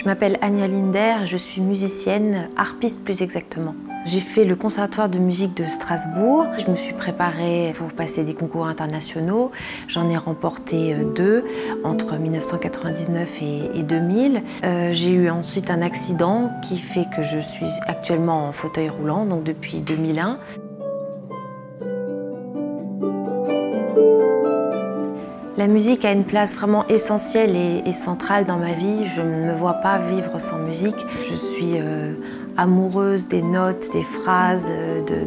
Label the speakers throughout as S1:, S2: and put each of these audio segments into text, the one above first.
S1: Je m'appelle Anya Linder, je suis musicienne, harpiste plus exactement. J'ai fait le conservatoire de musique de Strasbourg. Je me suis préparée pour passer des concours internationaux. J'en ai remporté 2 entre 1999 et 2000. J'ai eu ensuite un accident qui fait que je suis actuellement en fauteuil roulant, donc depuis 2001. La musique a une place vraiment essentielle et centrale dans ma vie. Je ne me vois pas vivre sans musique. Je suis amoureuse des notes, des phrases,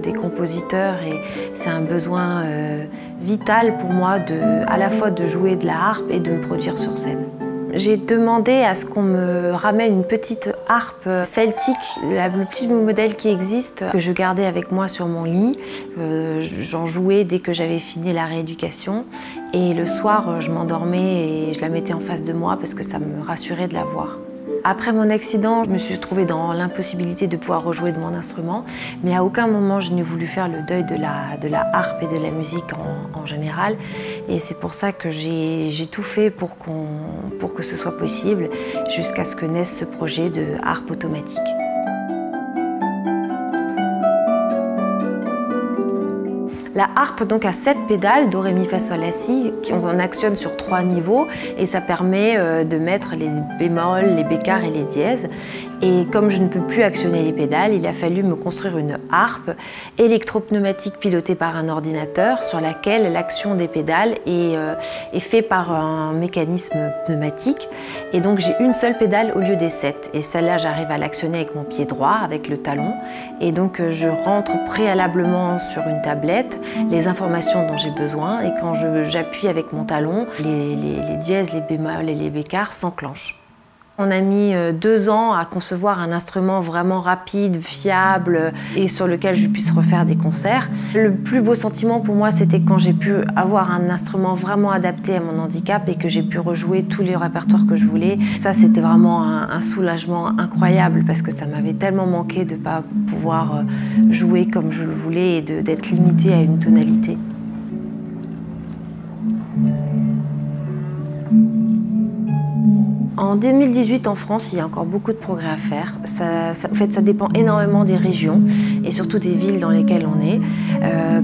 S1: des compositeurs et c'est un besoin vital pour moi à la fois de jouer de la harpe et de me produire sur scène. J'ai demandé à ce qu'on me ramène une petite harpe celtique, le plus beau modèle qui existe, que je gardais avec moi sur mon lit. J'en jouais dès que j'avais fini la rééducation. Et le soir, je m'endormais et je la mettais en face de moi parce que ça me rassurait de la voir. Après mon accident, je me suis retrouvée dans l'impossibilité de pouvoir rejouer de mon instrument, mais à aucun moment je n'ai voulu faire le deuil de la harpe et de la musique en général. Et c'est pour ça que j'ai tout fait pour que ce soit possible, jusqu'à ce que naisse ce projet de harpe automatique. La harpe donc a 7 pédales, do, ré, mi, fa, sol, la, si, qu'on actionne sur 3 niveaux et ça permet de mettre les bémols, les bécarres et les dièses. Et comme je ne peux plus actionner les pédales, il a fallu me construire une harpe électropneumatique pilotée par un ordinateur sur laquelle l'action des pédales est faite par un mécanisme pneumatique. Et donc j'ai une seule pédale au lieu des 7. Et celle-là, j'arrive à l'actionner avec mon pied droit, avec le talon. Et donc je rentre préalablement sur une tablette les informations dont j'ai besoin. Et quand j'appuie avec mon talon, les dièses, les bémols et les bécarres s'enclenchent. On a mis 2 ans à concevoir un instrument vraiment rapide, fiable et sur lequel je puisse refaire des concerts. Le plus beau sentiment pour moi, c'était quand j'ai pu avoir un instrument vraiment adapté à mon handicap et que j'ai pu rejouer tous les répertoires que je voulais. Ça, c'était vraiment un soulagement incroyable parce que ça m'avait tellement manqué de ne pas pouvoir jouer comme je le voulais et d'être limitée à une tonalité. En 2018, en France, il y a encore beaucoup de progrès à faire. En fait, ça dépend énormément des régions et surtout des villes dans lesquelles on est,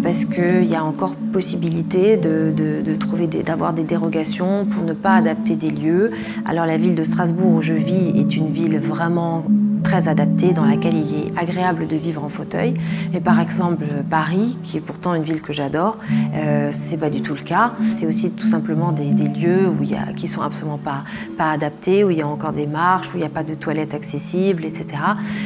S1: parce qu'il y a encore possibilité d'avoir des dérogations pour ne pas adapter des lieux. Alors la ville de Strasbourg où je vis est une ville vraiment très adaptée, dans laquelle il est agréable de vivre en fauteuil. Mais par exemple, Paris, qui est pourtant une ville que j'adore, c'est pas du tout le cas. C'est aussi tout simplement des lieux qui sont absolument pas adaptés, où il y a encore des marches, où il n'y a pas de toilettes accessibles, etc.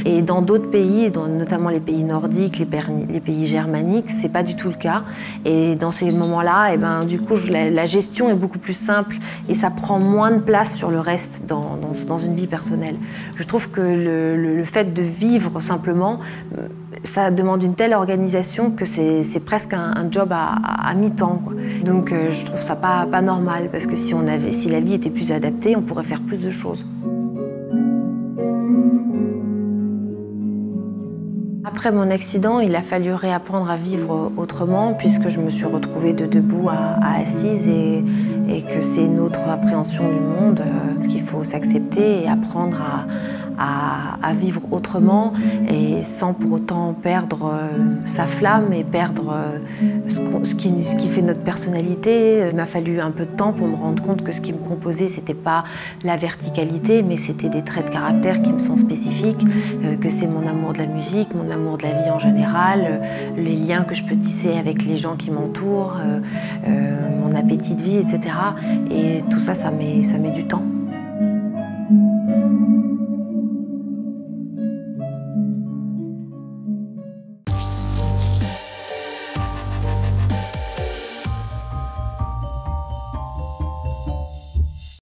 S1: Et dans d'autres pays, notamment les pays nordiques, les pays germaniques, c'est pas du tout le cas. Et dans ces moments-là, du coup, la gestion est beaucoup plus simple et ça prend moins de place sur le reste dans une vie personnelle. Je trouve que le fait de vivre simplement, ça demande une telle organisation que c'est presque un job à mi-temps, quoi. Donc je trouve ça pas normal, parce que si la vie était plus adaptée, on pourrait faire plus de choses. Après mon accident, il a fallu réapprendre à vivre autrement, puisque je me suis retrouvée de debout à assise et que c'est une autre appréhension du monde, qu'il faut s'accepter et apprendre à vivre autrement et sans pour autant perdre sa flamme et perdre ce qui fait notre personnalité. Il m'a fallu un peu de temps pour me rendre compte que ce qui me composait, c'était pas la verticalité, mais c'était des traits de caractère qui me sont spécifiques, que c'est mon amour de la musique, mon amour de la vie en général, les liens que je peux tisser avec les gens qui m'entourent, mon appétit de vie, etc. Et tout ça, ça met du temps.